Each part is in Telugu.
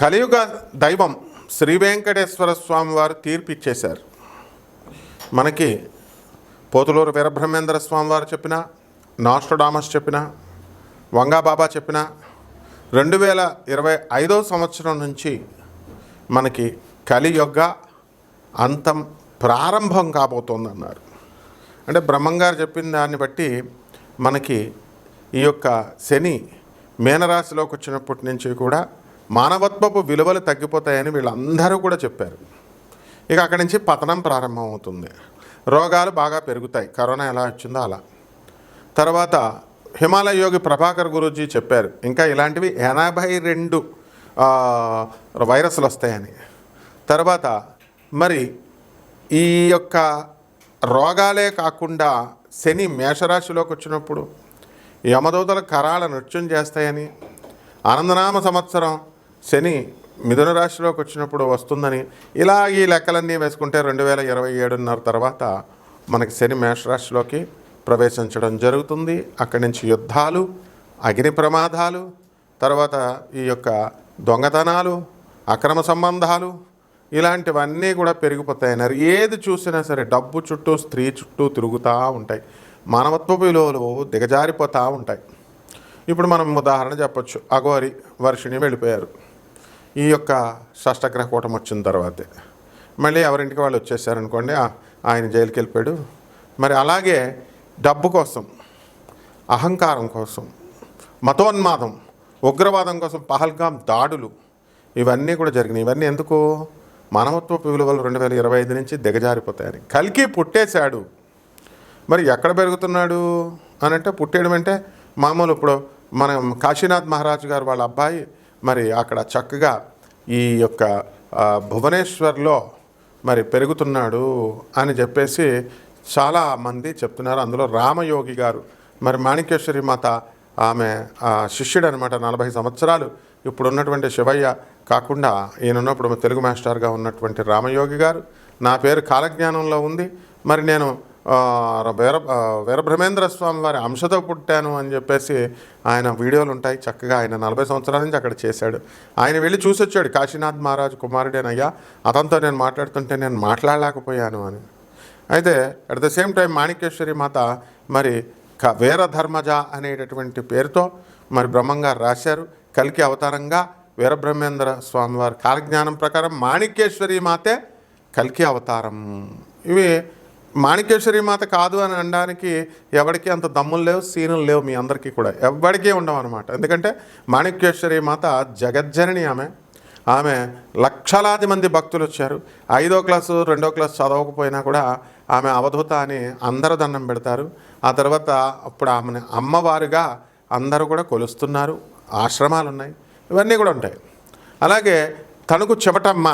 కలియుగ దైవం శ్రీ వెంకటేశ్వర స్వామి వారు తీర్పు ఇచ్చేశారు. మనకి పోతులూరు వీరబ్రహ్మేంద్ర స్వామి వారు చెప్పిన, నాస్ట్రడామస్ చెప్పిన, వంగాబాబా చెప్పిన 2025 సంవత్సరం నుంచి మనకి కలియుగ అంతం ప్రారంభం కాబోతోందన్నారు. అంటే బ్రహ్మంగారు చెప్పిన దాన్ని బట్టి మనకి ఈ యొక్క శని మీనరాశిలోకి వచ్చినప్పటి నుంచి కూడా మానవత్వపు విలువలు తగ్గిపోతాయని వీళ్ళందరూ కూడా చెప్పారు. ఇక అక్కడి నుంచి పతనం ప్రారంభమవుతుంది. రోగాలు బాగా పెరుగుతాయి, కరోనా ఎలా వచ్చిందో అలా. తర్వాత హిమాలయ యోగి ప్రభాకర్ గురూజీ చెప్పారు ఇంకా ఇలాంటివి 82 వైరస్లు వస్తాయని. తర్వాత మరి ఈ యొక్క రోగాలే కాకుండా శని మేషరాశిలోకి వచ్చినప్పుడు యమదూతల కరాల నృత్యం చేస్తాయని, ఆనందనామ సంవత్సరం శని మిథున రాశిలోకి వచ్చినప్పుడు వస్తుందని, ఇలా ఈ లెక్కలన్నీ వేసుకుంటే 2027 తర్వాత మనకి శని మేషరాశిలోకి ప్రవేశించడం జరుగుతుంది. అక్కడి నుంచి యుద్ధాలు, అగ్ని ప్రమాదాలు, తర్వాత ఈ యొక్క దొంగతనాలు, అక్రమ సంబంధాలు, ఇలాంటివన్నీ కూడా పెరిగిపోతాయన్నారు. ఏది చూసినా సరే డబ్బు చుట్టూ, స్త్రీ చుట్టూ తిరుగుతూ ఉంటాయి. మానవత్వ విలువలు దిగజారిపోతూ ఉంటాయి. ఇప్పుడు మనం ఉదాహరణ చెప్పొచ్చు, అఘోరి వర్షిణి వెళ్ళిపోయారు. ఈ యొక్క షష్టగ్రహ కూటమి వచ్చిన తర్వాతే మళ్ళీ ఎవరింటికి వాళ్ళు వచ్చేసారనుకోండి, ఆయన జైలుకి వెళ్ళిపోయాడు. మరి అలాగే డబ్బు కోసం, అహంకారం కోసం, మతోన్మాదం, ఉగ్రవాదం కోసం పహల్గాం దాడులు, ఇవన్నీ కూడా జరిగినాయి. ఇవన్నీ ఎందుకు? మానవత్వపు విలువలు 2025 నుంచి దిగజారిపోతాయని. కల్కి పుట్టేశాడు. మరి ఎక్కడ పెరుగుతున్నాడు అని అంటే, పుట్టేయడం అంటే మామూలు ఇప్పుడు మనం కాశీనాథ్ మహారాజు గారు వాళ్ళ అబ్బాయి మరి అక్కడ చక్కగా ఈ యొక్క భువనేశ్వర్లో మరి పెరుగుతున్నాడు అని చెప్పేసి చాలామంది చెప్తున్నారు. అందులో రామయోగి గారు మరి మాణిక్యేశ్వరి మాత ఆమె శిష్యుడు అనమాట. 40 సంవత్సరాలు ఇప్పుడు ఉన్నటువంటి శివయ్య కాకుండా ఈయన ఉన్నప్పుడు తెలుగు మాస్టర్గా ఉన్నటువంటి రామయోగి గారు, నా పేరు కాలజ్ఞానంలో ఉంది, మరి నేను వీరబ్రహ్మేంద్ర స్వామి వారి అంశతో పుట్టాను అని చెప్పేసి ఆయన వీడియోలు ఉంటాయి. చక్కగా ఆయన 40 సంవత్సరాల నుంచి అక్కడ చేశాడు. ఆయన వెళ్ళి చూసి వచ్చాడు, కాశీనాథ్ మహారాజు కుమారుడేనయ్యా, అతనితో నేను మాట్లాడుతుంటే నేను మాట్లాడలేకపోయాను అని. అయితే at the same time Manikyeshwari మాత మరి వీరధర్మజ అనేటటువంటి పేరుతో మరి బ్రహ్మంగారు రాశారు. కల్కి అవతారంగా వీరబ్రహ్మేంద్ర స్వామివారి కాలజ్ఞానం ప్రకారం మాణిక్యేశ్వరి మాతే కల్కి అవతారం. ఇవి మాణిక్యేశ్వరి మాత కాదు అని అనడానికి ఎవరికి అంత దమ్ములు లేవు, సీనులు లేవు, మీ అందరికీ కూడా ఎవరికీ ఉండవు అనమాట. ఎందుకంటే మాణిక్యేశ్వరి మాత జగజ్జనని. ఆమె లక్షలాది మంది భక్తులు వచ్చారు. 5వ క్లాసు 2వ క్లాసు చదవకపోయినా కూడా ఆమె అవధూత అని అందరూ దండం పెడతారు. ఆ తర్వాత అప్పుడు ఆమెను అమ్మవారుగా అందరూ కూడా కొలుస్తున్నారు. ఆశ్రమాలు ఉన్నాయి, ఇవన్నీ కూడా ఉంటాయి. అలాగే తణుకు చెవటమ్మ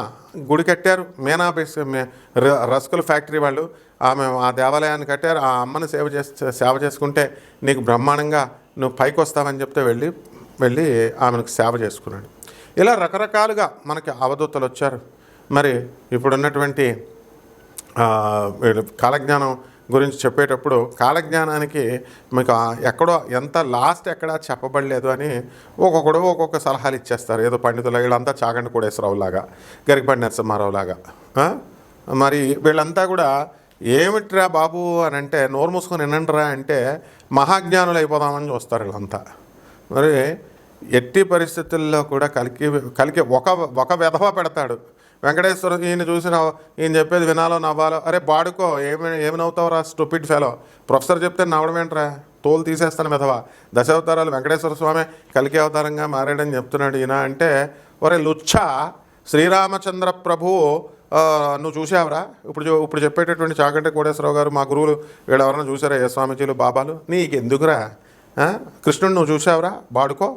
గుడి కట్టారు. మీనా రస్కుల ఫ్యాక్టరీ వాళ్ళు ఆమె ఆ దేవాలయాన్ని కట్టారు. ఆ అమ్మను సేవ చేసుకుంటే నీకు బ్రహ్మాండంగా నువ్వు పైకి వస్తావని చెప్తే వెళ్ళి ఆమెకు సేవ చేసుకున్నాడు. ఇలా రకరకాలుగా మనకి అవధూతలు వచ్చారు. మరి ఇప్పుడున్నటువంటి కాలజ్ఞానం గురించి చెప్పేటప్పుడు కాలజ్ఞానానికి మీకు ఎక్కడో ఎంత లాస్ట్ ఎక్కడా చెప్పబడలేదు అని ఒక్కొక్కడు ఒక్కొక్క సలహాలు ఇచ్చేస్తారు. ఏదో పండితులు వీళ్ళంతా చాగంటి కోడేశ్వరరావులాగా, గరికపాటి నరసింహారావులాగా. మరి వీళ్ళంతా కూడా ఏమిట్రా బాబు అని అంటే నోరు మూసుకొని వినండిరా అంటే మహాజ్ఞానులు అయిపోదామని చూస్తారు వీళ్ళంతా. మరి ఎట్టి పరిస్థితుల్లో కూడా కలికి ఒక వెధవ పెడతాడు. వెంకటేశ్వర ఈయన చూసిన ఈయన చెప్పేది వినాలో నవ్వాలో, అరే బాడుకో ఏమి నవ్వుతావురా స్టూపిడ్ ఫెలో, ప్రొఫెసర్ చెప్తే నవ్వడం ఏంట్రా, తోలు తీసేస్తాను వెధవ, దశావతారాలు వెంకటేశ్వర స్వామి కలికి అవతారంగా మారాడని చెప్తున్నాడు ఈయన అంటే, ఒరే లుచ్చ, శ్రీరామచంద్ర ప్రభువు నువ్వు చూసావురా? ఇప్పుడు చెప్పేటటువంటి చాగంటి కోటేశ్వరరావు గారు మా గురువులు వీళ్ళు ఎవరైనా చూసారా? ఏ స్వామీజీలు బాబాలు? నీకెందుకురా? కృష్ణుడు నువ్వు చూసావురా? బాడుకో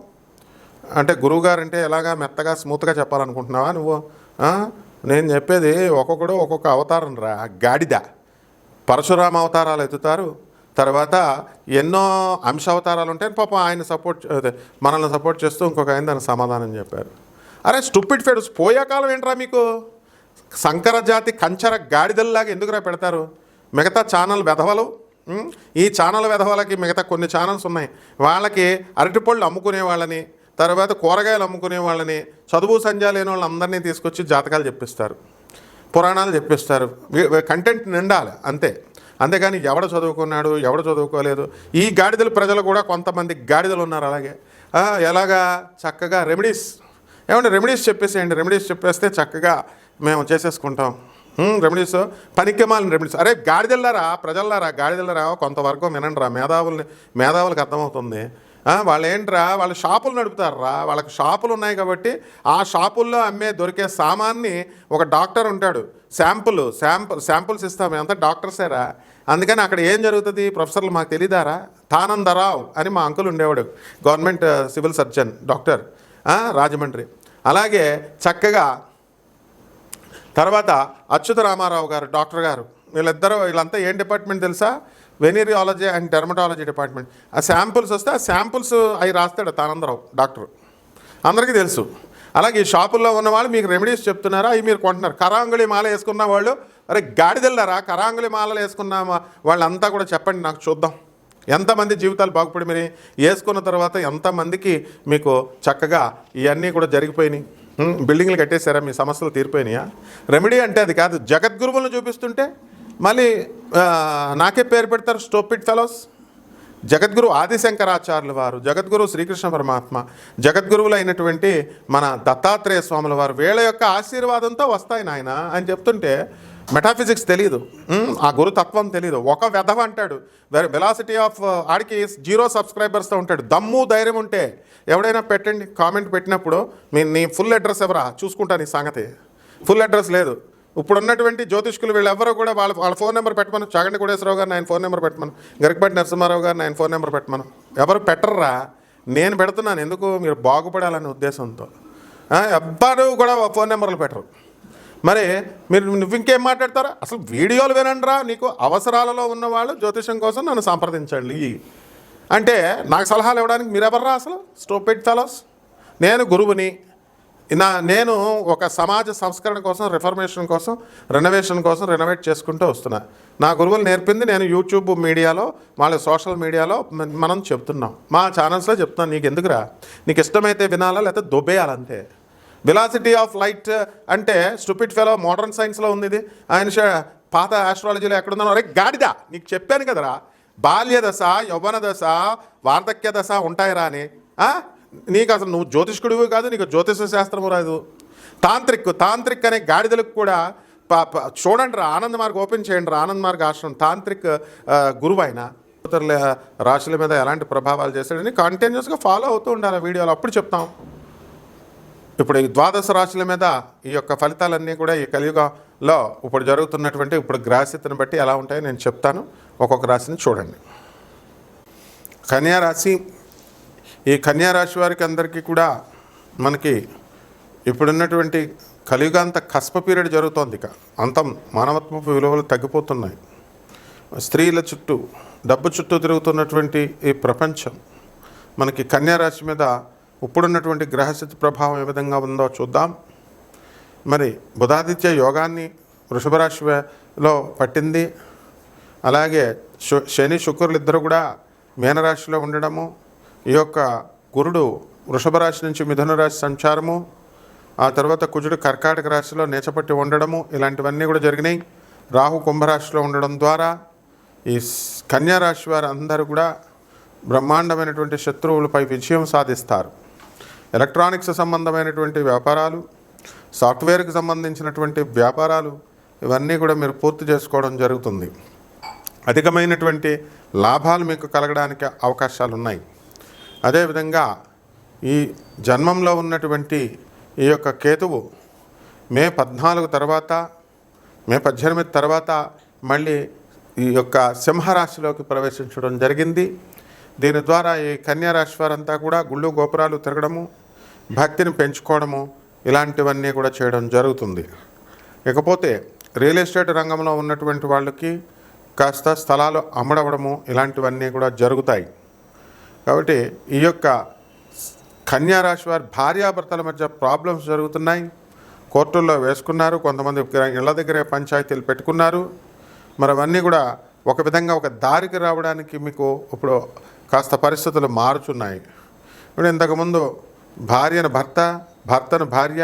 అంటే గురువుగారు అంటే ఎలాగా మెత్తగా స్మూత్గా చెప్పాలనుకుంటున్నావా నువ్వు? నేను చెప్పేది ఒక్కొక్కడు ఒక్కొక్క అవతారం రా, గాడిద. పరశురామ అవతారాలు ఎత్తుతారు, తర్వాత ఎన్నో అంశ అవతారాలు ఉంటాయి. పాపం ఆయన మనల్ని సపోర్ట్ చేస్తూ ఇంకొక ఆయన దానికి సమాధానం చెప్పారు. అరే స్టూపిడ్ ఫెడ్స్, పోయే కాలం ఏంట్రా మీకు? సంకర జాతి కంచర గాడిదల్లాగా ఎందుకురా పెడతారు? మిగతా ఛానల్ వెధవలు, ఈ ఛానల్ వెధవలకి మిగతా కొన్ని ఛానల్స్ ఉన్నాయి, వాళ్ళకి అరటిపళ్ళు అమ్ముకునే వాళ్ళని, తర్వాత కూరగాయలు అమ్ముకునే వాళ్ళని, చదువు సంధ్య లేని వాళ్ళందరినీ తీసుకొచ్చి జాతకాలు చెప్పిస్తారు, పురాణాలు చెప్పిస్తారు. కంటెంట్ నిండాలి అంతే. అంతేగాని ఎవడ చదువుకున్నాడు, ఎవడ చదువుకోలేదు. ఈ గాడిదలు ప్రజలు కూడా కొంతమంది గాడిదలు ఉన్నారు. అలాగే ఎలాగా చక్కగా రెమెడీస్, ఏమంటే రెమెడీస్ చెప్పేసేయండి. రెమెడీస్ చెప్పేస్తే చక్కగా మేము చేసేసుకుంటాం. రెమెడీస్ పనికిమాలిన రెమెడీస్. అరే గాడిదెళ్ళారా, ప్రజల్లారా, గాడిదెళ్ళారా, కొంతవరకు వినండి రా. మేధావులకు అర్థమవుతుంది. వాళ్ళు ఏంట్రా, వాళ్ళు షాపులు నడుపుతారా, వాళ్ళకి షాపులు ఉన్నాయి కాబట్టి ఆ షాపుల్లో దొరికే సామాన్ని ఒక డాక్టర్ ఉంటాడు, శాంపుల్స్ ఇస్తాం, అంతా డాక్టర్సేరా. అందుకని అక్కడ ఏం జరుగుతుంది, ప్రొఫెసర్లు మాకు తెలియదారా. తానందరావు అని మా అంకుల్ ఉండేవాడు, government civil surgeon doctor, Rajahmundry. అలాగే చక్కగా తర్వాత అచ్యుత రామారావు గారు డాక్టర్ గారు, వీళ్ళంతా ఏం డిపార్ట్మెంట్ తెలుసా, వెనీరియాలజీ అండ్ డెర్మటాలజీ డిపార్ట్మెంట్. ఆ శాంపుల్స్ వస్తే ఆ శాంపుల్స్ అవి రాస్తాడు తానందరావు డాక్టర్, అందరికీ తెలుసు. అలాగే ఈ షాపుల్లో ఉన్న వాళ్ళు మీకు రెమెడీస్ చెప్తున్నారా, అవి మీరు కొంటున్నారు. కరాంగుళి మాల వేసుకున్న వాళ్ళు, అరే గాడిదెళ్ళారా, కరాంగుళి మాలలు వేసుకున్న వాళ్ళంతా కూడా చెప్పండి నాకు, చూద్దాం ఎంతమంది జీవితాలు బాగుపడి మీరు వేసుకున్న తర్వాత ఎంతమందికి మీకు చక్కగా ఇవన్నీ కూడా జరిగిపోయినాయి. బిల్డింగ్లు కట్టేశారా, మీ సమస్యలు తీరిపోయినాయా. రెమెడీ అంటే అది కాదు. జగద్గురువులను చూపిస్తుంటే మళ్ళీ నాకే పేరు పెడతారు, స్టూపిడ్ ఫెలోస్. జగద్గురు ఆదిశంకరాచార్యుల వారు, జగద్గురు శ్రీకృష్ణ పరమాత్మ, జగద్గురువులు అయినటువంటి మన దత్తాత్రేయ స్వాముల వారు, వీళ్ళ యొక్క ఆశీర్వాదంతో వస్తాయి నాయన అని చెప్తుంటే మెటాఫిజిక్స్ తెలియదు, ఆ గురుతత్వం తెలియదు. ఒక వెధవ అంటాడు, వెలాసిటీ ఆఫ్ ఆడికి 0 సబ్స్క్రైబర్స్తో ఉంటాడు. దమ్ము ధైర్యం ఉంటే ఎవడైనా పెట్టండి, కామెంట్ పెట్టినప్పుడు నీ ఫుల్ అడ్రస్ ఎవరా చూసుకుంటాను ఈ సంగతి. ఫుల్ అడ్రస్ లేదు. ఇప్పుడు ఉన్నటువంటి జ్యోతిష్కులు వీళ్ళెవరూ కూడా వాళ్ళ ఫోన్ నెంబర్ పెట్టమను. చాగంటి కోటేశ్వరరావు గారు ఆయన ఫోన్ నెంబర్ పెట్టమను, గరికపాటి నరసింహారావు గారు ఆయన ఫోన్ నెంబర్ పెట్టమను. ఎవరు పెట్టర్రా, నేను పెడుతున్నాను. ఎందుకు, మీరు బాగుపడాలనే ఉద్దేశంతో. ఎవ్వరూ కూడా ఫోన్ నెంబర్లు పెట్టరు. మరి నువ్వు ఇంకేం మాట్లాడతారా, అసలు వీడియోలు వినండిరా. నీకు అవసరాలలో ఉన్నవాళ్ళు జ్యోతిషం కోసం నన్ను సంప్రదించండి అంటే నాకు సలహాలు ఇవ్వడానికి మీరెవర్రా అసలు, స్టూపిడ్ ఫెలోస్. నేను గురువుని, నేను ఒక సమాజ సంస్కరణ కోసం, రిఫర్మేషన్ కోసం, రెనోవేట్ చేసుకుంటూ వస్తున్నా. నా గురువులు నేర్పింది నేను యూట్యూబ్ మీడియాలో, వాళ్ళ సోషల్ మీడియాలో మనం చెప్తున్నాం, మా ఛానల్స్లో చెప్తున్నాను. నీకు ఎందుకురా, నీకు ఇష్టమైతే వినాలా లేకపోతే దొబ్బేయాలంతే. వెలాసిటీ ఆఫ్ లైట్ అంటే స్టూపిడ్ ఫెలో, మోడర్న్ సైన్స్లో ఉంది ఇది. ఆయన పాత ఆస్ట్రాలజీలో ఎక్కడున్నాను. అరే గాడిదా, నీకు చెప్పాను కదరా, బాల్య దశ, యౌవన దశ, వార్ధక్య దశ ఉంటాయిరా అని. నీకు అసలు నువ్వు జ్యోతిష్కుడివి కాదు, నీకు జ్యోతిష శాస్త్రము రాదు. తాంత్రిక్ అనే గాడిదలకు కూడా చూడండి రా, ఆనంద్ మార్గ్ ఓపెన్ చేయండి రా, ఆనంద్ మార్గ్ ఆశ్రమం. తాంత్రిక్ గురువు ఆయన రాశుల మీద ఎలాంటి ప్రభావాలు చేశాడని కంటిన్యూస్గా ఫాలో అవుతూ ఉండాలి వీడియోలో, అప్పుడు చెప్తాం. ఇప్పుడు ఈ 12 రాశుల మీద ఈ యొక్క ఫలితాలన్నీ కూడా ఈ కలియుగంలో ఇప్పుడు జరుగుతున్నటువంటి గ్రహస్థితిని బట్టి ఎలా ఉంటాయో నేను చెప్తాను. ఒక్కొక్క రాశిని చూడండి. కన్యారాశి. ఈ కన్యారాశి వారికి అందరికీ కూడా మనకి ఇప్పుడున్నటువంటి కలియుగాంత కస్ప పీరియడ్ జరుగుతోంది. ఇక అంతం, మానవత్వపు విలువలు తగ్గిపోతున్నాయి. స్త్రీల చుట్టూ, డబ్బు చుట్టూ తిరుగుతున్నటువంటి ఈ ప్రపంచం మనకి కన్యారాశి మీద ఇప్పుడున్నటువంటి గ్రహస్థితి ప్రభావం ఏ విధంగా ఉందో చూద్దాం. మరి బుధాదిత్య యోగాన్ని వృషభ రాశిలో పట్టింది. అలాగే శని శుక్రులు ఇద్దరు కూడా మీనరాశిలో ఉండడము, ఈ యొక్క గురుడు వృషభ రాశి నుంచి మిథున రాశి సంచారము, ఆ తర్వాత కుజుడు కర్కాటక రాశిలో నేచపట్టి ఉండడము, ఇలాంటివన్నీ కూడా జరిగినాయి. రాహు కుంభరాశిలో ఉండడం ద్వారా ఈ కన్యారాశి వారు అందరూ కూడా బ్రహ్మాండమైనటువంటి శత్రువులపై విజయం సాధిస్తారు. ఎలక్ట్రానిక్స్ సంబంధమైనటువంటి వ్యాపారాలు, సాఫ్ట్వేర్కి సంబంధించినటువంటి వ్యాపారాలు, ఇవన్నీ కూడా మీరు పూర్తి చేసుకోవడం జరుగుతుంది. అధికమైనటువంటి లాభాలు మీకు కలగడానికి అవకాశాలు ఉన్నాయి. అదేవిధంగా ఈ జన్మంలో ఉన్నటువంటి ఈ యొక్క కేతువు మే 14 తర్వాత, మే 18 తర్వాత మళ్ళీ ఈ యొక్క సింహరాశిలోకి ప్రవేశించడం జరిగింది. దీని ద్వారా ఈ కన్యారాశి వారంతా కూడా గుళ్ళు గోపురాలు తిరగడము, భక్తిని పెంచుకోవడము, ఇలాంటివన్నీ కూడా చేయడం జరుగుతుంది. ఇకపోతే రియల్ ఎస్టేట్ రంగంలో ఉన్నటువంటి వాళ్ళకి కాస్త స్థలాలు అమ్మడవడము, ఇలాంటివన్నీ కూడా జరుగుతాయి. కాబట్టి ఈ యొక్క కన్యారాశి వారి భార్యాభర్తల మధ్య ప్రాబ్లమ్స్ జరుగుతున్నాయి. కోర్టుల్లో వేసుకున్నారు, కొంతమంది ఇళ్ల దగ్గరే పంచాయతీలు పెట్టుకున్నారు. మరి అవన్నీ కూడా ఒక విధంగా ఒక దారికి రావడానికి మీకు ఇప్పుడు కాస్త పరిస్థితులు మారుచున్నాయి. ఇప్పుడు ఇంతకుముందు భార్యను భర్త, భర్తను భార్య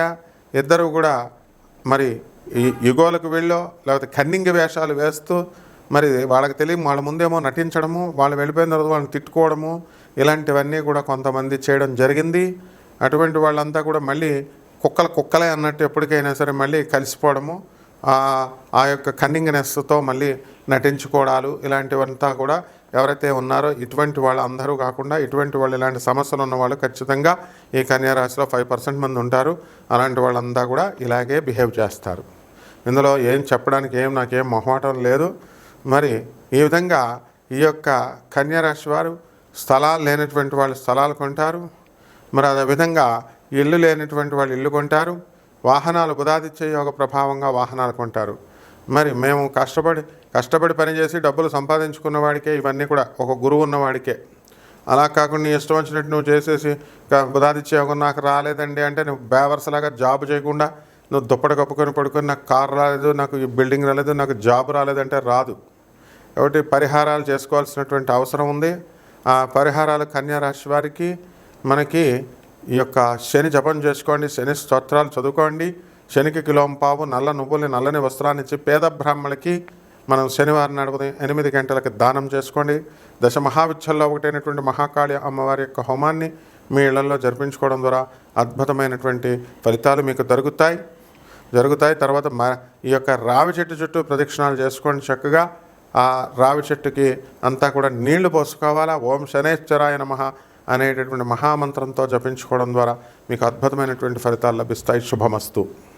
ఇద్దరు కూడా మరి ఈ యుగోలకు వెళ్ళో లేకపోతే కన్నింగ వేషాలు వేస్తూ మరి వాళ్ళకి తెలియ వాళ్ళ ముందేమో నటించడము, వాళ్ళు వెళ్ళిపోయిన తర్వాత వాళ్ళని తిట్టుకోవడము, ఇలాంటివన్నీ కూడా కొంతమంది చేయడం జరిగింది. అటువంటి వాళ్ళంతా కూడా మళ్ళీ కుక్కలే అన్నట్టు ఎప్పటికైనా సరే మళ్ళీ కలిసిపోవడము, ఆ యొక్క కన్నింగ్నెస్తో మళ్ళీ నటించుకోవడాలు, ఇలాంటివంతా కూడా ఎవరైతే ఉన్నారో ఇటువంటి వాళ్ళు అందరూ కాకుండా ఇటువంటి వాళ్ళు ఇలాంటి సమస్యలు ఉన్న వాళ్ళు ఖచ్చితంగా ఈ కన్యారాశిలో 5% మంది ఉంటారు. అలాంటి వాళ్ళంతా కూడా ఇలాగే బిహేవ్ చేస్తారు. ఇందులో ఏం చెప్పడానికి నాకేం మొహమాటం లేదు. మరి ఈ విధంగా ఈ యొక్క కన్యారాశి వారు స్థలాలు లేనటువంటి వాళ్ళు స్థలాలు కొంటారు. మరి అదేవిధంగా ఇల్లు లేనటువంటి వాళ్ళు ఇల్లు కొంటారు. వాహనాలు బుధాదిత్య యోగ ప్రభావంగా వాహనాలు కొంటారు. మరి మేము కష్టపడి పనిచేసి డబ్బులు సంపాదించుకున్న వాడికే ఇవన్నీ కూడా ఒక గురువు ఉన్నవాడికే. అలా కాకుండా నీ ఇష్టం వచ్చినట్టు నువ్వు చేసేసి బుధాదిత్య యోగం నాకు రాలేదండి అంటే నువ్వు బేవర్సలాగా జాబ్ చేయకుండా నువ్వు దుప్పటి కప్పుకొని పడుకొని నాకు కారు రాలేదు, నాకు ఈ బిల్డింగ్ రాలేదు, నాకు జాబ్ రాలేదంటే రాదు. కాబట్టి పరిహారాలు చేసుకోవాల్సినటువంటి అవసరం ఉంది. ఆ పరిహారాలు కన్యారాశి వారికి మనకి ఈ యొక్క శని జపం చేసుకోండి, శని స్తోత్రాలు చదువుకోండి. శనికి కిలోంపావు నల్ల నువ్వుల్ని నల్లని వస్త్రాన్ని ఇచ్చి పేద బ్రాహ్మణులకి మనం శనివారం నాడు ఉదయం 8 గంటలకి దానం చేసుకోండి. దశ మహావిద్యల్లో ఒకటైనటువంటి మహాకాళి అమ్మవారి యొక్క హోమాన్ని మీ ఇళ్లలో జరిపించుకోవడం ద్వారా అద్భుతమైనటువంటి ఫలితాలు మీకు జరుగుతాయి. తర్వాత ఈ యొక్క రావి చెట్టు చుట్టూ ప్రదక్షిణాలు చేసుకోండి. చక్కగా ఆ రావి చెట్టుకి అంతా కూడా నీళ్లు పోసుకోవాలా. ఓం శనేశ్వరాయ నమః అనేటటువంటి మహామంత్రంతో జపించుకోవడం ద్వారా మీకు అద్భుతమైనటువంటి ఫలితాలు లభిస్తాయి. శుభమస్తు.